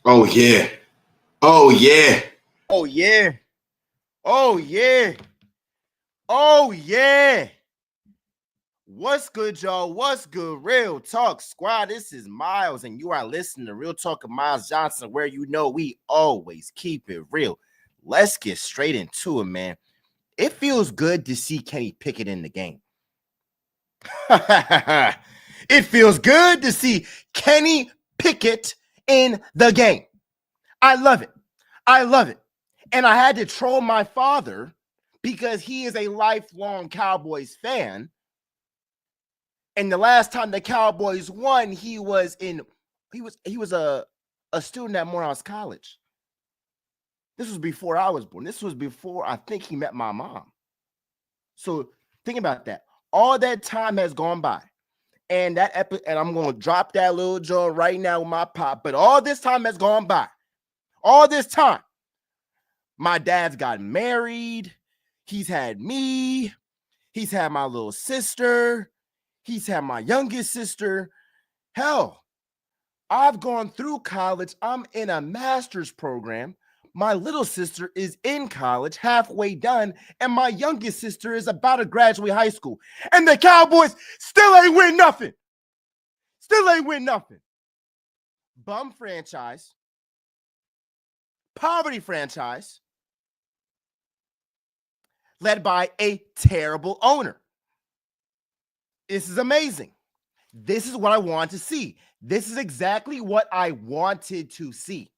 Oh yeah. Oh yeah. Oh yeah. Oh yeah. Oh yeah. What's good, y'all? What's good? Real Talk Squad. This is Miles, and you are listening to Real Talk of Miles Johnson, where you know we always keep it real. Let's get straight into it, man. It feels good to see Kenny Pickett in the game. It feels good to see Kenny Pickett in the game. I love it. I love it. And I had to troll my father because he is a lifelong Cowboys fan. And the last time the Cowboys won, he was a student at Morehouse College. This was before I was born. This was before I think he met my mom. So think about that. All that time has gone by. And and I'm gonna drop that little jaw right now with my pop. But all this time has gone by. All this time. My dad's got married. He's had me. He's had my little sister. He's had my youngest sister. Hell, I've gone through college. I'm in a master's program. My little sister is in college, halfway done, and my youngest sister is about to graduate high school. And the Cowboys still ain't win nothing. Still ain't win nothing. Bum franchise, poverty franchise, led by a terrible owner. This is amazing. This is what I want to see. This is exactly what I wanted to see.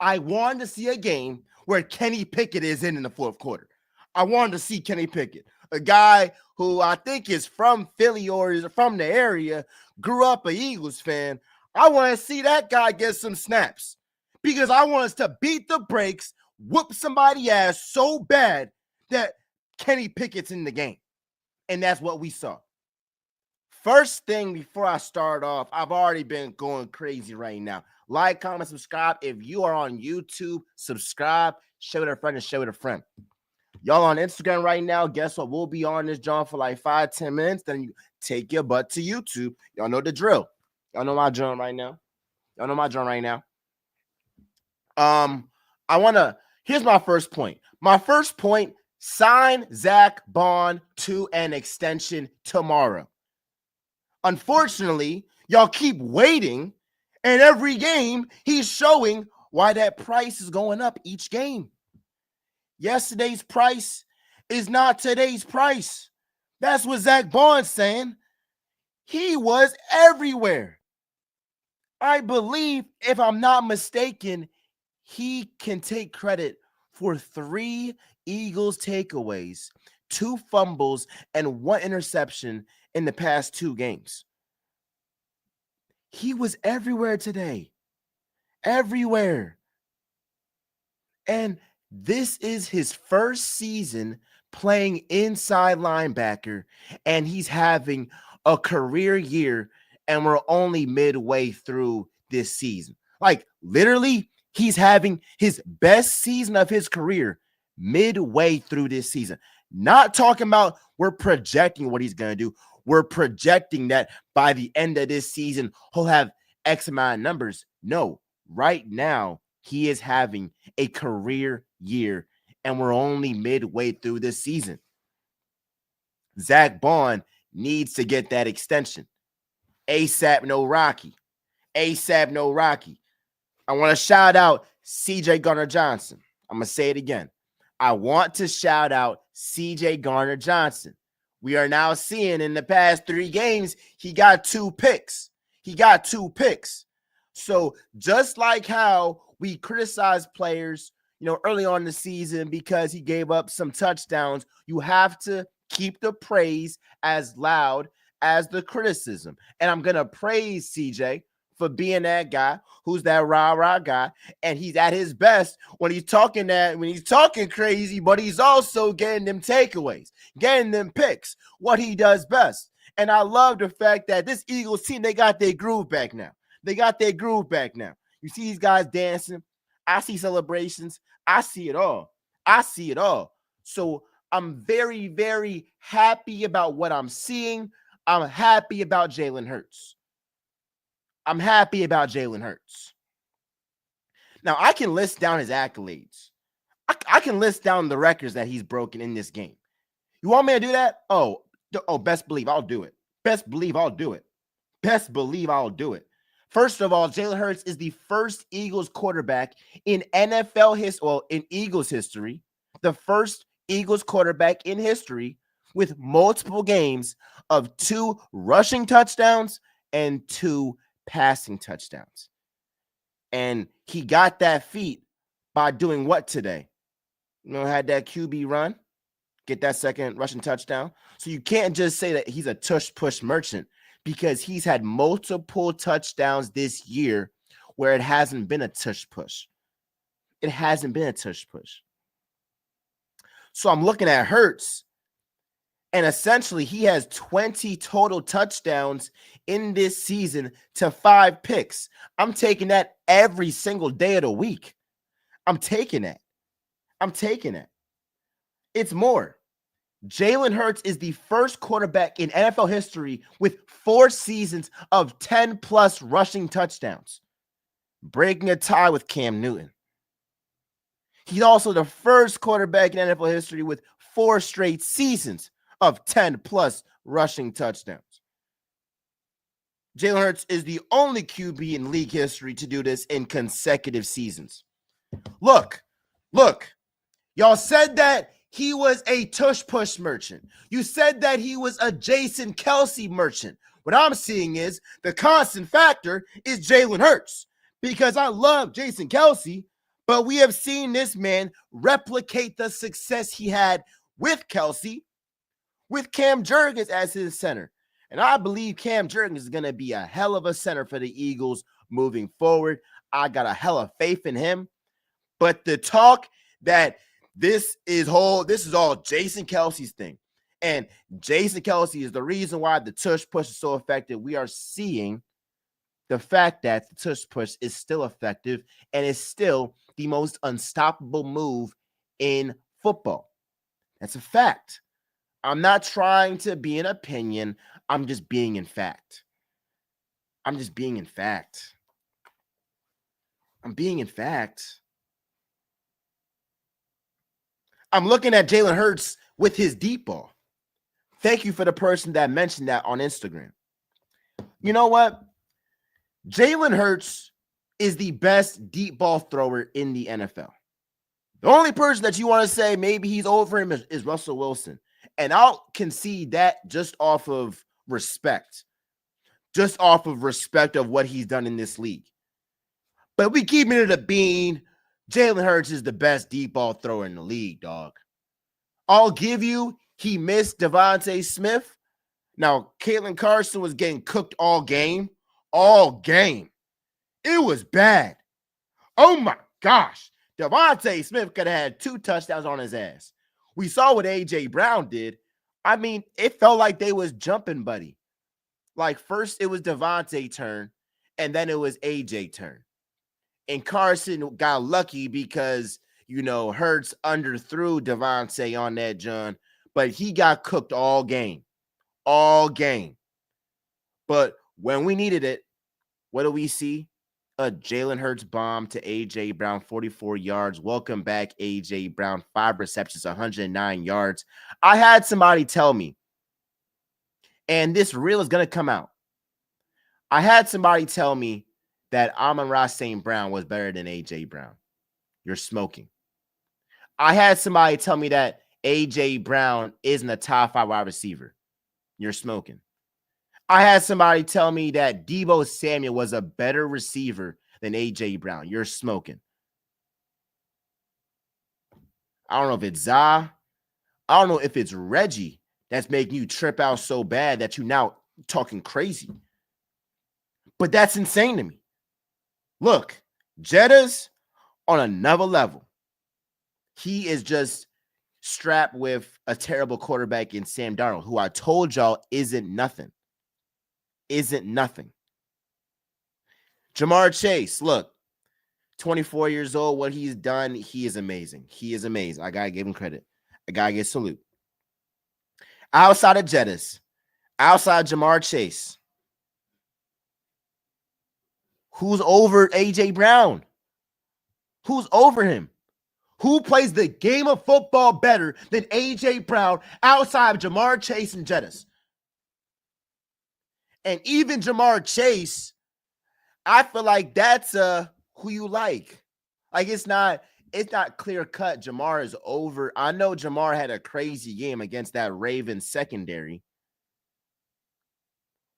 I wanted to see a game where Kenny Pickett is in the fourth quarter. I wanted to see Kenny Pickett, a guy who I think is from Philly or is from the area, grew up an Eagles fan. I want to see that guy get some snaps because I want us to beat the brakes, whoop somebody ass so bad that Kenny Pickett's in the game. And that's what we saw. First thing before I start off, I've already been going crazy right now. Like, comment, subscribe. If you are on YouTube, subscribe, share with a friend, and share with a friend. Y'all on Instagram right now, guess what? We'll be on this John for like 5-10 minutes. Then you take your butt to YouTube. Y'all know the drill. Y'all know my drum right now. Y'all know my drum right now. Here's my first point. My first point, sign Zack Baun to an extension tomorrow. Unfortunately, y'all keep waiting, and every game he's showing why that price is going up each game. Yesterday's price is not today's price. That's what Zack Baun's saying. He was everywhere. I believe, if I'm not mistaken, he can take credit for 3 Eagles takeaways, 2 fumbles, and 1 interception in the past 2 games. He was everywhere today. Everywhere. And this is his first season playing inside linebacker, and he's having a career year, and we're only midway through this season. Like, literally, he's having his best season of his career midway through this season. Not talking about we're projecting what he's going to do. We're projecting that by the end of this season, he'll have X amount of numbers. No, right now, he is having a career year, and we're only midway through this season. Zack Baun needs to get that extension. ASAP, no Rocky. ASAP, no Rocky. I want to shout out CJ Garner-Johnson. I'm going to say it again. I want to shout out CJ Garner-Johnson. We are now seeing in the past 3 games, he got 2 picks. He got 2 picks. So just like how we criticize players, early on in the season because he gave up some touchdowns, you have to keep the praise as loud as the criticism. And I'm going to praise CJ for being that guy who's that rah-rah guy, and he's at his best when he's talking crazy, but he's also getting them takeaways, getting them picks, what he does best. And I love the fact that this Eagles team, they got their groove back now. They got their groove back now. You see these guys dancing. I see celebrations. I see it all. I see it all. So I'm very, very happy about what I'm seeing. I'm happy about Jalen Hurts. I'm happy about Jalen Hurts. Now, I can list down his accolades. I can list down the records that he's broken in this game. You want me to do that? Oh, best believe I'll do it. Best believe I'll do it. Best believe I'll do it. First of all, Jalen Hurts is the first Eagles quarterback in NFL history, well, in Eagles history, the first Eagles quarterback in history with multiple games of 2 rushing touchdowns and 2 passing touchdowns. And he got that feat by doing what today? Had that QB run, get that second rushing touchdown. So you can't just say that he's a tush push merchant, because he's had multiple touchdowns this year where it hasn't been a tush push. It hasn't been a tush push. So I'm looking at Hurts, and essentially he has 20 total touchdowns in this season to 5 picks. I'm taking that every single day of the week. I'm taking that. It's more. Jalen Hurts is the first quarterback in NFL history with 4 seasons of 10-plus rushing touchdowns, breaking a tie with Cam Newton. He's also the first quarterback in NFL history with 4 straight seasons of 10-plus rushing touchdowns. Jalen Hurts is the only QB in league history to do this in consecutive seasons. Look. Y'all said that he was a tush push merchant. You said that he was a Jason Kelce merchant. What I'm seeing is the constant factor is Jalen Hurts, because I love Jason Kelce, but we have seen this man replicate the success he had with Kelce with Cam Jurgens as his center. And I believe Cam Jurgens is going to be a hell of a center for the Eagles moving forward. I got a hell of faith in him. But the talk that this is all Jason Kelce's thing, and Jason Kelce is the reason why the tush push is so effective. We are seeing the fact that the tush push is still effective and is still the most unstoppable move in football. That's a fact. I'm not trying to be an opinion. I'm just being in fact. I'm being in fact. I'm looking at Jalen Hurts with his deep ball. Thank you for the person that mentioned that on Instagram. You know what? Jalen Hurts is the best deep ball thrower in the NFL. The only person that you want to say maybe he's over him is Russell Wilson. And I'll concede that just off of respect. Just off of respect of what he's done in this league. But we keeping it a bean. Jalen Hurts is the best deep ball thrower in the league, dog. I'll give you, he missed Devontae Smith. Now, Caitlin Carson was getting cooked all game. It was bad. Oh my gosh. Devontae Smith could have had 2 touchdowns on his ass. We saw what A.J. Brown did. I mean, it felt like they was jumping, buddy. Like, first it was Devontae turn, and then it was A.J. turn. And Carson got lucky because, Hurts underthrew Devontae on that, John. But he got cooked all game. But when we needed it, what do we see? A Jalen Hurts bomb to A.J. Brown, 44 yards. Welcome back, A.J. Brown. 5 receptions, 109 yards. I had somebody tell me, and this reel is going to come out. I had somebody tell me that Amon-Ra St. Brown was better than A.J. Brown. You're smoking. I had somebody tell me that A.J. Brown isn't a top 5 wide receiver. You're smoking. I had somebody tell me that Deebo Samuel was a better receiver than A.J. Brown. You're smoking. I don't know if it's Za. I don't know if it's Reggie that's making you trip out so bad that you're now talking crazy. But that's insane to me. Look, Jetta's on another level. He is just strapped with a terrible quarterback in Sam Darnold, who I told y'all isn't nothing. Jamar Chase, look, 24 years old, what he's done, he is amazing. I got to give him credit. I got to give salute. Outside of Jettis, outside Jamar Chase, who's over A.J. Brown? Who's over him? Who plays the game of football better than A.J. Brown outside of Jamar Chase and Jettis? And even Jamar Chase, I feel like that's who you like. Like it's not clear cut. Jamar is over. I know Jamar had a crazy game against that Ravens secondary,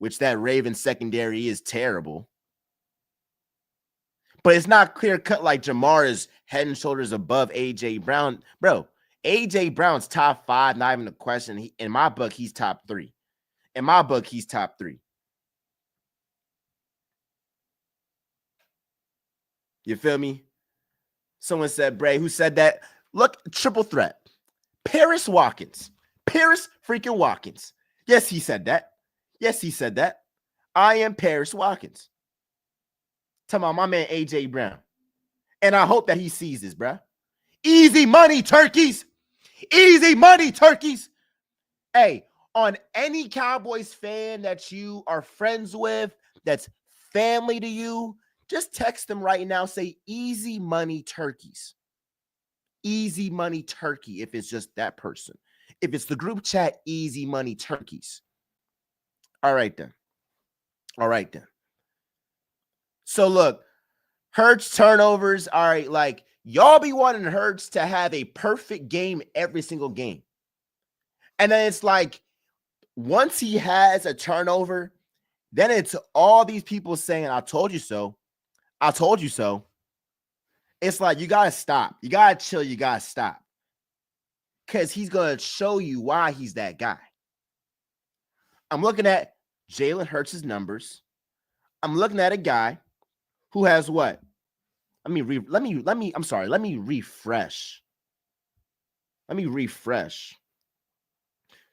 which that Ravens secondary is terrible. But it's not clear cut like Jamar is head and shoulders above A.J. Brown. Bro, A.J. Brown's top 5, not even a question. In my book, he's top 3. In my book, he's top 3. You feel me? Someone said, Bray, who said that? Look, triple threat. Paris Watkins. Paris freaking Watkins. Yes, he said that. Yes, he said that. I am Paris Watkins. Talking about my man A.J. Brown. And I hope that he sees this, bro. Easy money, turkeys. Easy money, turkeys. Hey, on any Cowboys fan that you are friends with, that's family to you, just text them right now. Say easy money, turkeys. Easy money, turkey, if it's just that person. If it's the group chat, easy money, turkeys. All right, then. All right, then. So, look, Hurts turnovers, all right, like, y'all be wanting Hurts to have a perfect game every single game. And then it's like, once he has a turnover, then it's all these people saying, I told you so. I told you so. It's like, you got to stop. You got to chill. You got to stop. Because he's going to show you why he's that guy. I'm looking at Jalen Hurts' numbers. I'm looking at a guy who has what? Let me refresh. Let me refresh.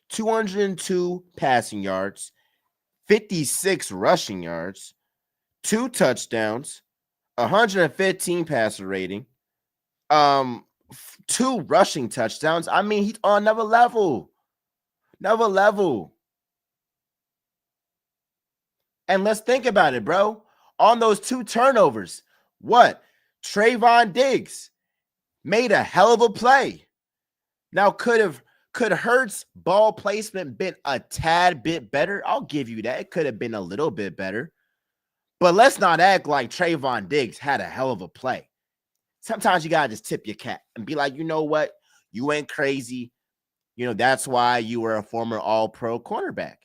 202 passing yards, 56 rushing yards, 2 touchdowns, 115 passer rating, 2 rushing touchdowns. I mean, he's on another level. Another level. And let's think about it, bro. On those 2 turnovers, what? Trayvon Diggs made a hell of a play. Now, could Hurts' ball placement been a tad bit better? I'll give you that. It could have been a little bit better. But let's not act like Trayvon Diggs had a hell of a play. Sometimes you got to just tip your cap and be like, you know what? You ain't crazy. You know, that's why you were a former all-pro cornerback.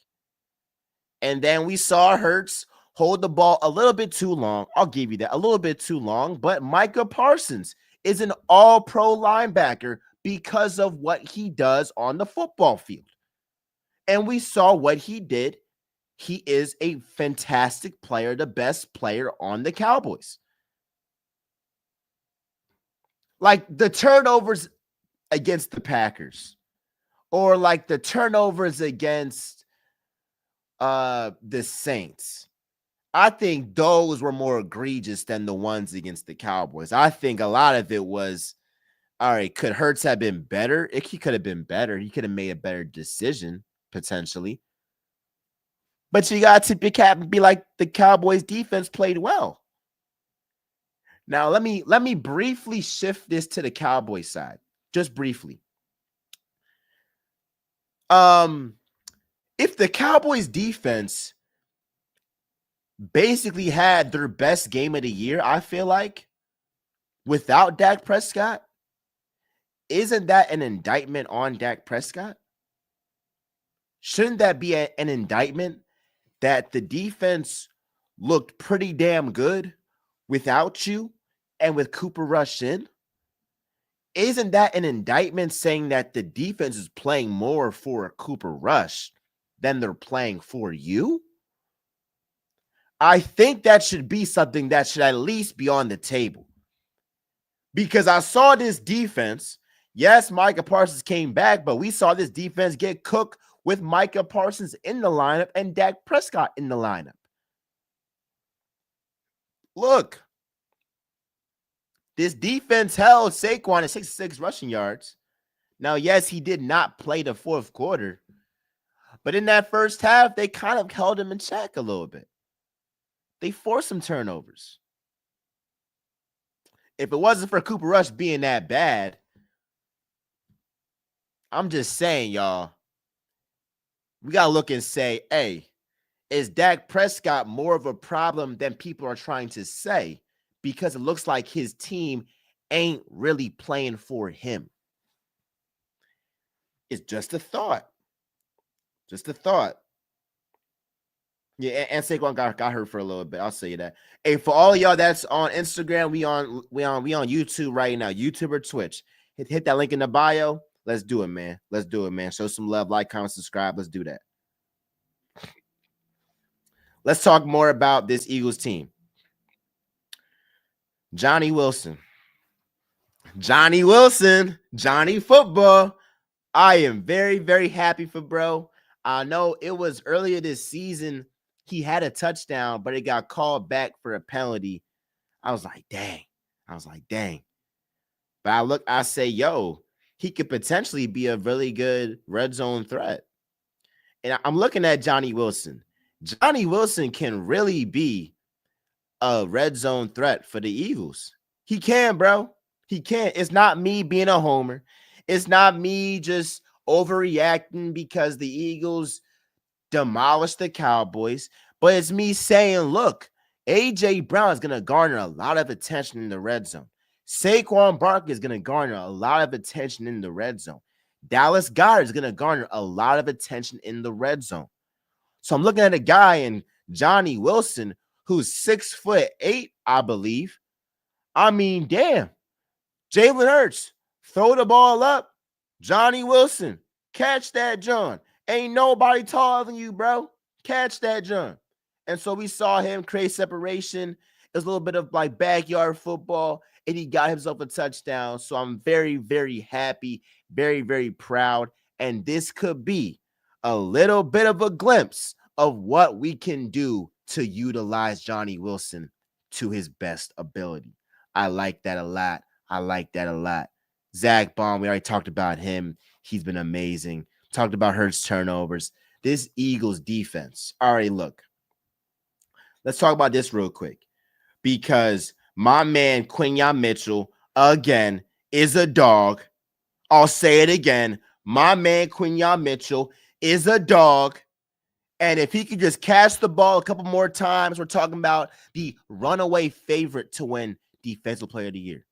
And then we saw Hurts hold the ball a little bit too long. I'll give you that. A little bit too long. But Micah Parsons is an all-pro linebacker because of what he does on the football field. And we saw what he did. He is a fantastic player, the best player on the Cowboys. Like the turnovers against the Packers, or like the turnovers against the Saints. I think those were more egregious than the ones against the Cowboys. I think a lot of it was, all right, could Hurts have been better? He could have been better. He could have made a better decision, potentially. But you got to tip your cap and be like, the Cowboys defense played well. Now, let me briefly shift this to the Cowboys side. Just briefly. If the Cowboys defense basically had their best game of the year, I feel like, without Dak Prescott, isn't that an indictment on Dak Prescott? Shouldn't that be an indictment that the defense looked pretty damn good without you and with Cooper Rush in? Isn't that an indictment saying that the defense is playing more for Cooper Rush than they're playing for you? I think that should be something that should at least be on the table. Because I saw this defense. Yes, Micah Parsons came back, but we saw this defense get cooked with Micah Parsons in the lineup and Dak Prescott in the lineup. Look, this defense held Saquon at 66 rushing yards. Now, yes, he did not play the fourth quarter, but in that first half, they kind of held him in check a little bit. They forced some turnovers. If it wasn't for Cooper Rush being that bad, I'm just saying, y'all, we got to look and say, hey, is Dak Prescott more of a problem than people are trying to say? Because it looks like his team ain't really playing for him. It's just a thought. Just a thought. Yeah, and Saquon got hurt for a little bit. I'll say that. Hey, for all y'all that's on Instagram, we on YouTube right now, YouTube or Twitch. Hit that link in the bio. Let's do it, man. Let's do it, man. Show some love, like, comment, subscribe. Let's do that. Let's talk more about this Eagles team. Johnny Wilson. Johnny Wilson. Johnny Football. I am very, very happy for bro. I know it was earlier this season. He had a touchdown, but it got called back for a penalty. I was like, dang. But I say, yo, he could potentially be a really good red zone threat. And I'm looking at Johnny Wilson. Johnny Wilson can really be a red zone threat for the Eagles. He can, bro. He can. It's not me being a homer. It's not me just overreacting because the Eagles demolished the Cowboys. But it's me saying, look, A.J. Brown is going to garner a lot of attention in the red zone. Saquon Barkley is going to garner a lot of attention in the red zone. Dallas Goedert is going to garner a lot of attention in the red zone. So I'm looking at a guy in Johnny Wilson who's 6'8", I believe. I mean, damn. Jalen Hurts, throw the ball up. Johnny Wilson, catch that, John. Ain't nobody taller than you, bro. Catch that, John. And so we saw him create separation. It was a little bit of like backyard football, and he got himself a touchdown. So I'm very, very happy, very, very proud. And this could be a little bit of a glimpse of what we can do to utilize Johnny Wilson to his best ability. I like that a lot. Zack Baun, we already talked about him. He's been amazing. Talked about Hurts turnovers. This Eagles defense. All right, look. Let's talk about this real quick. Because my man, Quinyon Mitchell, again, is a dog. I'll say it again. My man, Quinyon Mitchell, is a dog. And if he could just catch the ball a couple more times, we're talking about the runaway favorite to win Defensive Player of the Year.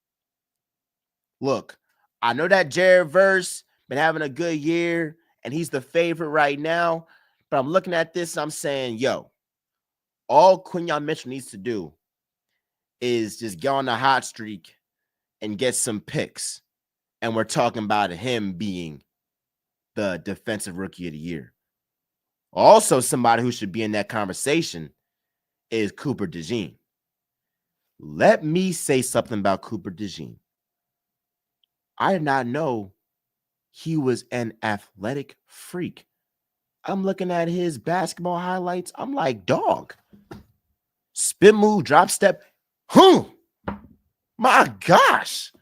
Look, I know that Jared Verse been having a good year, and he's the favorite right now. But I'm looking at this, and I'm saying, yo, all Quinyon Mitchell needs to do is just get on the hot streak and get some picks. And we're talking about him being the Defensive Rookie of the Year. Also, somebody who should be in that conversation is Cooper DeJean. Let me say something about Cooper DeJean. I did not know he was an athletic freak. I'm looking at his basketball highlights. I'm like, dog. Spin move, drop step. My gosh.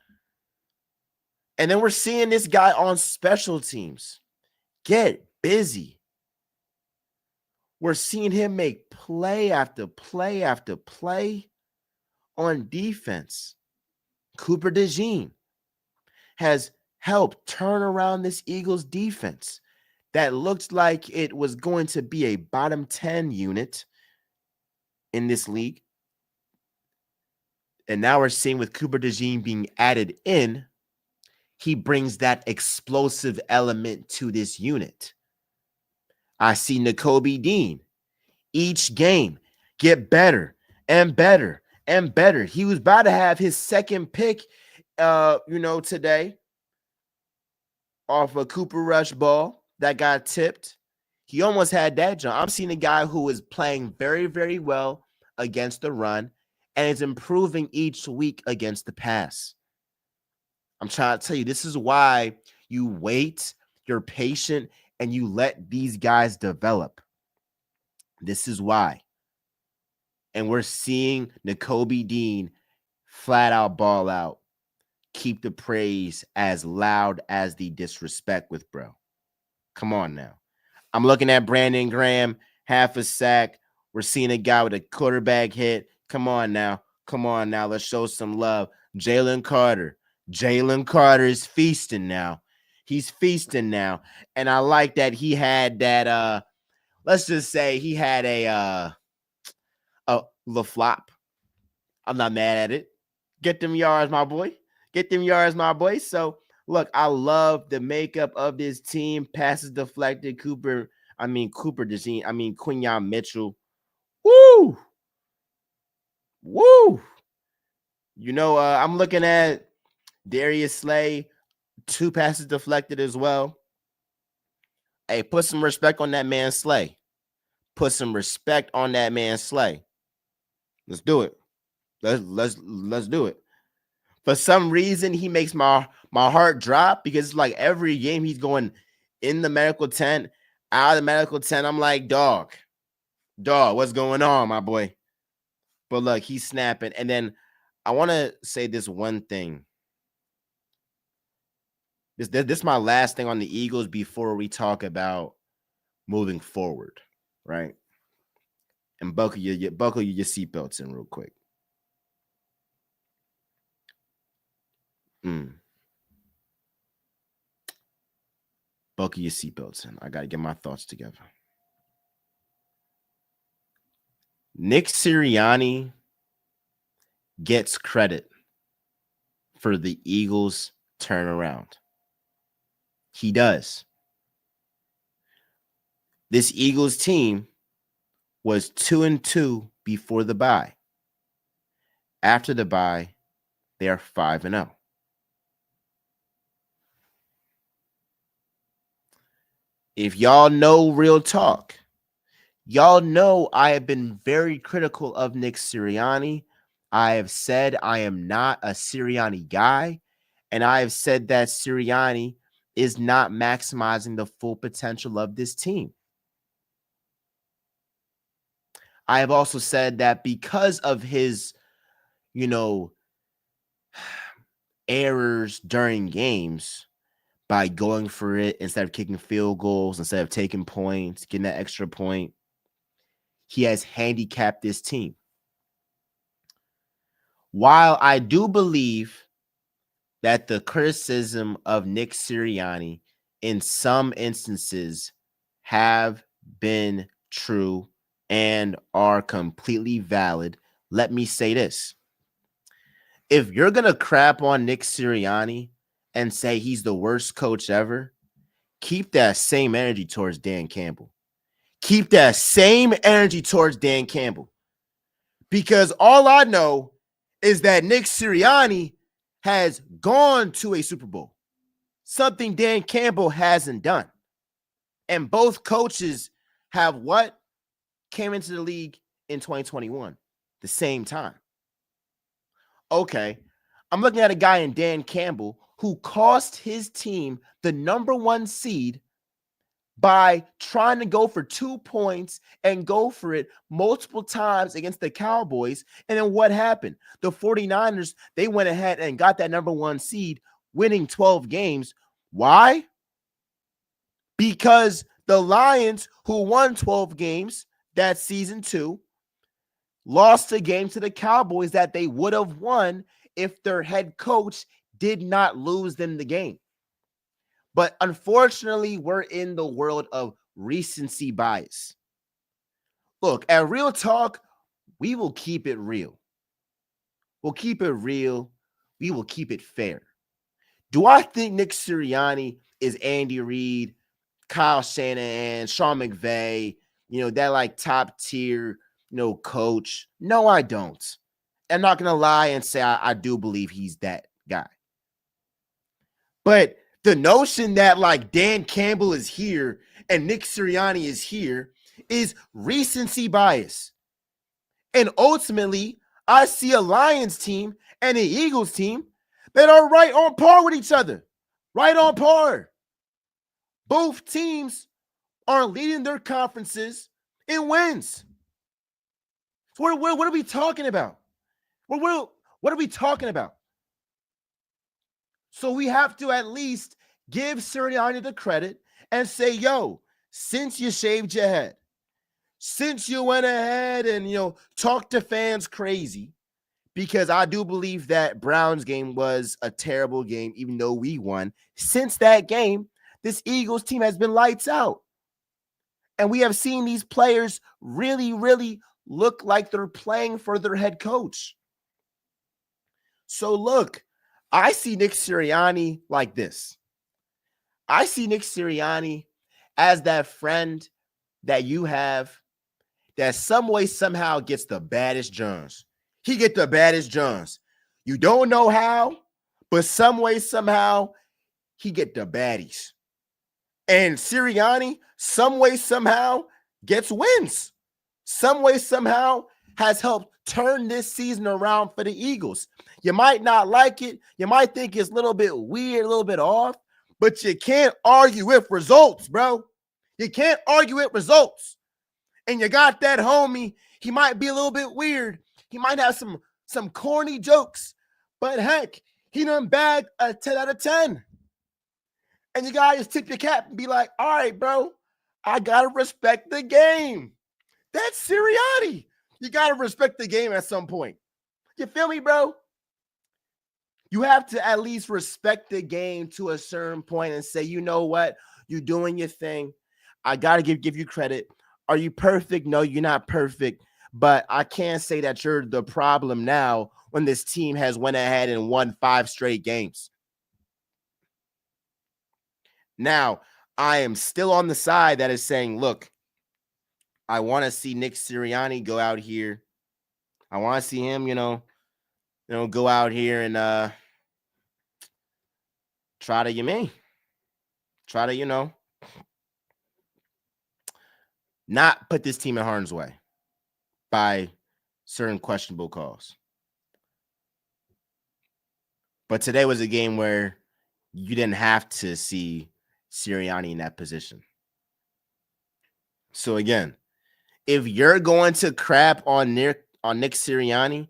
And then we're seeing this guy on special teams get busy. We're seeing him make play after play after play on defense. Cooper DeJean has helped turn around this Eagles defense that looked like it was going to be a bottom 10 unit in this league. And now we're seeing with Cooper DeJean being added in, he brings that explosive element to this unit. I see Nakobe Dean each game get better and better and better. He was about to have his second pick, today off a Cooper Rush ball that got tipped. He almost had that jump. I'm seeing a guy who is playing very, very well against the run and is improving each week against the pass. I'm trying to tell you, this is why you wait, you're patient, and you let these guys develop. This is why. And we're seeing Nakobe Dean flat out ball out. Keep the praise as loud as the disrespect with bro. Come on now. I'm looking at Brandon Graham, half a sack. We're seeing a guy with a quarterback hit. Come on now. Let's show some love. Jalen Carter. Jalen Carter is feasting now. He's feasting now. And I like that he had that let's just say he had a the flop. I'm not mad at it. Get them yards, my boy. Get them yards, my boy. So look, I love the makeup of this team. Passes deflected. Cooper Desine. Quinyon Mitchell. Woo! Woo! I'm looking at Darius Slay, 2 passes deflected as well. Hey, put some respect on that man Slay. Put some respect on that man Slay. Let's do it. Let's do it. For some reason, he makes my heart drop because it's like every game he's going in the medical tent, out of the medical tent. I'm like, dog, what's going on, my boy? But look, he's snapping. And then I want to say this one thing. This is my last thing on the Eagles before we talk about moving forward, right? And buckle your seatbelts in real quick. Buckle your seatbelts in. I got to get my thoughts together. Nick Sirianni gets credit for the Eagles' turnaround. He does. This Eagles team was 2-2 before the bye. After the bye, they are 5-0. If y'all know real talk, y'all know I have been very critical of Nick Sirianni. I have said I am not a Sirianni guy, and I have said that Sirianni is not maximizing the full potential of this team. I have also said that because of his, errors during games, by going for it instead of kicking field goals, instead of taking points, getting that extra point, he has handicapped this team. While I do believe that the criticism of Nick Sirianni in some instances have been true and are completely valid, let me say this. If you're going to crap on Nick Sirianni and say he's the worst coach ever, keep that same energy towards Dan Campbell. Keep that same energy towards Dan Campbell. Because all I know is that Nick Sirianni has gone to a Super Bowl, something Dan Campbell hasn't done. And both coaches have what? Came into the league in 2021, the same time. Okay, I'm looking at a guy in Dan Campbell who cost his team the number 1 seed by trying to go for 2 points and go for it multiple times against the Cowboys. And then what happened? The 49ers, they went ahead and got that number 1 seed, winning 12 games. Why? Because the Lions, who won 12 games that season 2, lost a game to the Cowboys that they would have won if their head coach did not lose them the game. But unfortunately, we're in the world of recency bias. Look, at Real Talk, we will keep it real. We'll keep it real. We will keep it fair. Do I think Nick Sirianni is Andy Reid, Kyle Shanahan, Sean McVay, that like top tier, coach? No, I don't. I'm not going to lie and say I do believe he's that guy. But the notion that like Dan Campbell is here and Nick Sirianni is here is recency bias. And ultimately, I see a Lions team and an Eagles team that are right on par with each other. Right on par. Both teams are leading their conferences in wins. So what are we talking about? What are we talking about? So we have to at least give Sirianni the credit and say, yo, since you shaved your head, since you went ahead and, talked to fans crazy, because I do believe that Browns game was a terrible game, even though we won. Since that game, this Eagles team has been lights out. And we have seen these players really, really look like they're playing for their head coach. So look, I see Nick Sirianni like this. I see Nick Sirianni as that friend that you have that some way somehow gets the baddest Johns. He get the baddest Johns. You don't know how, but some way somehow he get the baddies. And Sirianni, some way somehow gets wins. Some way somehow has helped turn this season around for the Eagles. You might not like it. You might think it's a little bit weird, a little bit off, but you can't argue with results, bro. You can't argue with results. And you got that homie. He might be a little bit weird. He might have some corny jokes, but heck, he done bagged a 10 out of 10. And you gotta just tip your cap and be like, all right, bro, I gotta respect the game. That's Sirianni. You gotta respect the game at some point. You feel me, bro? You have to at least respect the game to a certain point and say, you know what? You're doing your thing. I gotta give you credit. Are you perfect? No, you're not perfect. But I can't say that you're the problem now when this team has went ahead and won 5 straight games. Now, I am still on the side that is saying, look, I want to see Nick Sirianni go out here. I want to see him, go out here and try to, not put this team in harm's way by certain questionable calls. But today was a game where you didn't have to see Sirianni in that position. So again, if you're going to crap on Nick Sirianni,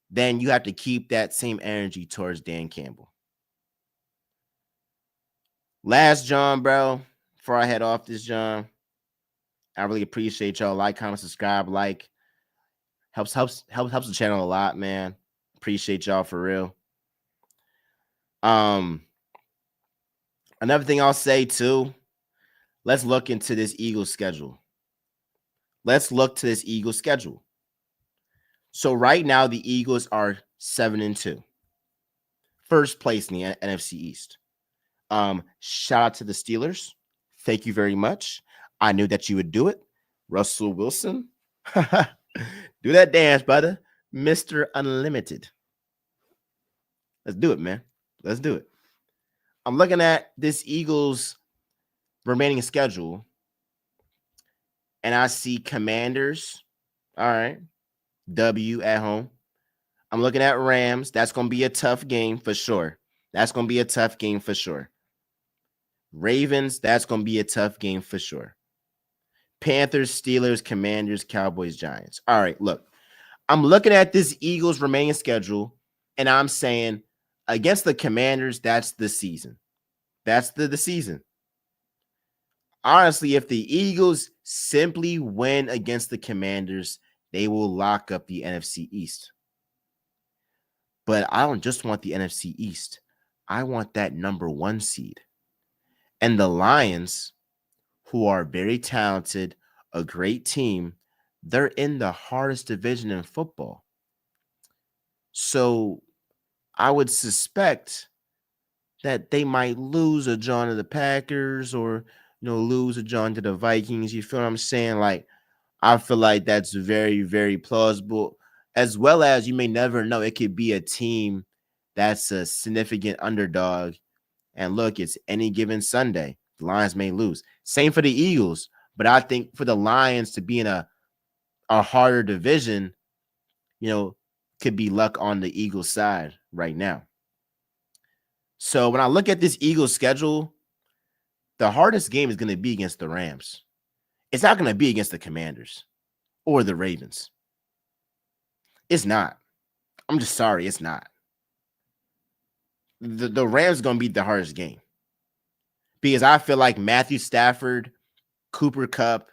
then you have to keep that same energy towards Dan Campbell. Last John, bro, before I head off this, John, I really appreciate y'all. Like, comment, subscribe, helps the channel a lot, man. Appreciate y'all for real. Another thing I'll say too, let's look into this Eagles schedule. So right now the Eagles are 7-2. First place in the NFC East. Shout out to the Steelers. Thank you very much. I knew that you would do it. Russell Wilson. Do that dance, brother. Mr. Unlimited. Let's do it, man. Let's do it. I'm looking at this Eagles remaining schedule, and I see Commanders. All right. W at home. I'm looking at Rams. That's going to be a tough game for sure. Ravens, that's going to be a tough game for sure. Panthers, Steelers, Commanders, Cowboys, Giants. All right, look. I'm looking at this Eagles remaining schedule, and I'm saying against the Commanders, that's the season. That's the season. Honestly, if the Eagles simply win against the Commanders, they will lock up the NFC East. But I don't just want the NFC East. I want that number 1 seed. And the Lions, who are very talented, a great team, they're in the hardest division in football. So I would suspect that they might lose a John to the Packers or, lose a John to the Vikings. You feel what I'm saying? Like, I feel like that's very, very plausible, as well as you may never know. It could be a team that's a significant underdog. And look, it's any given Sunday. The Lions may lose. Same for the Eagles. But I think for the Lions to be in a harder division, could be luck on the Eagles side right now. So when I look at this Eagles schedule, the hardest game is going to be against the Rams. It's not going to be against the Commanders or the Ravens. It's not. I'm just sorry, it's not. The Rams are going to be the hardest game because I feel like Matthew Stafford, Cooper Kupp,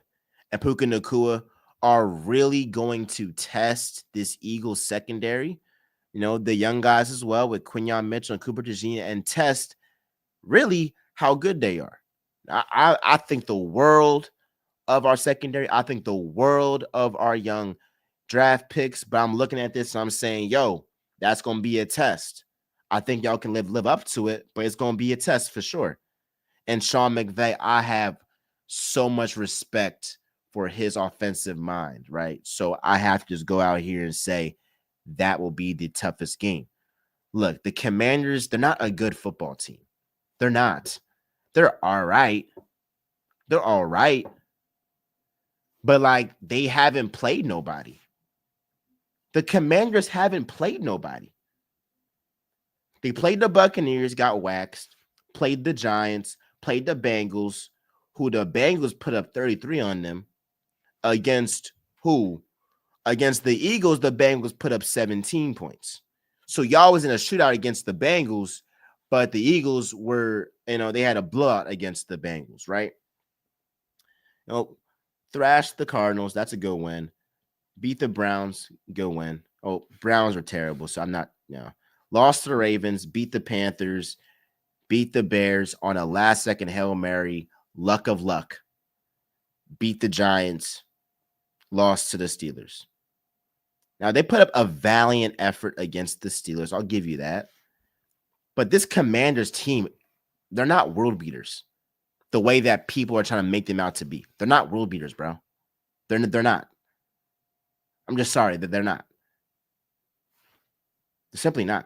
and Puka Nacua are really going to test this Eagles secondary, the young guys as well with Quinyon Mitchell and Cooper DeJean, and test really how good they are. I think the world of our secondary. I think the world of our young draft picks. But I'm looking at this and I'm saying, yo, that's going to be a test. I think y'all can live up to it, but it's going to be a test for sure. And Sean McVay, I have so much respect for his offensive mind, right? So I have to just go out here and say that will be the toughest game. Look, the Commanders, they're not a good football team. They're not. They're all right. They're all right. But like they haven't played nobody. The Commanders haven't played nobody. They played the Buccaneers, got waxed, played the Giants, played the Bengals, who the Bengals put up 33 on them. Against who? Against the Eagles, the Bengals put up 17 points. So y'all was in a shootout against the Bengals, but the Eagles were, they had a blowout against the Bengals, right? Thrashed the Cardinals. That's a good win. Beat the Browns. Good win. Oh, Browns are terrible, so I'm not, Lost to the Ravens. Beat the Panthers. Beat the Bears on a last-second Hail Mary. Luck of luck. Beat the Giants. Lost to the Steelers. Now, they put up a valiant effort against the Steelers. I'll give you that. But this Commanders team, they're not world beaters the way that people are trying to make them out to be. They're not world beaters, bro. They're not. I'm just sorry that they're not. They're simply not.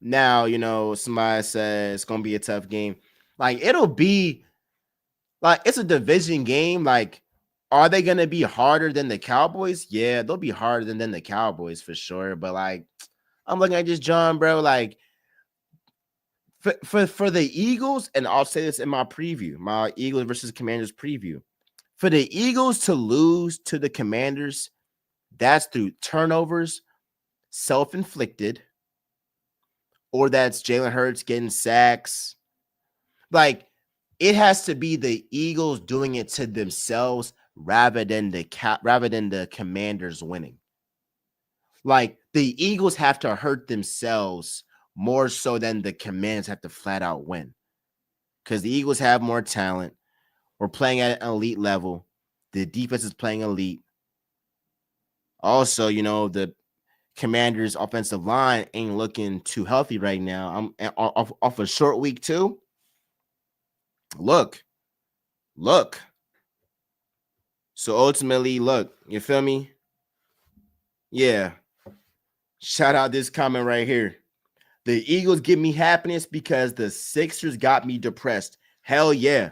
Now, somebody says it's going to be a tough game. Like, it'll be like it's a division game. Like, are they going to be harder than the Cowboys? Yeah, they'll be harder than the Cowboys for sure. But like, I'm looking at just John, bro. Like, for the Eagles, and I'll say this in my preview, my Eagles versus Commanders preview. For the Eagles to lose to the Commanders, that's through turnovers, self-inflicted, or that's Jalen Hurts getting sacks. Like, it has to be the Eagles doing it to themselves rather than the Commanders winning. Like, the Eagles have to hurt themselves more so than the Commanders have to flat out win. Because the Eagles have more talent. We're playing at an elite level. The defense is playing elite. Also, the Commanders' offensive line ain't looking too healthy right now. I'm off a short week too. Look. So ultimately, look, you feel me? Yeah. Shout out this comment right here. The Eagles give me happiness because the Sixers got me depressed. Hell yeah.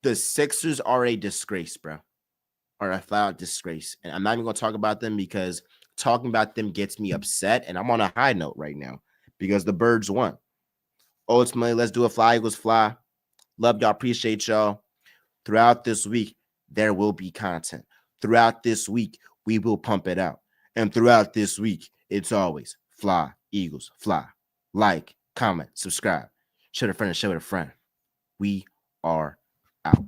The Sixers are a disgrace, bro. Are a flat out disgrace. And I'm not even going to talk about them because talking about them gets me upset. And I'm on a high note right now because the Birds won. Ultimately, let's do a Fly Eagles Fly. Love y'all. Appreciate y'all. Throughout this week, there will be content. Throughout this week, we will pump it out. And throughout this week, it's always Fly Eagles Fly. Like, comment, subscribe. Share a friend and share with a friend. We are out.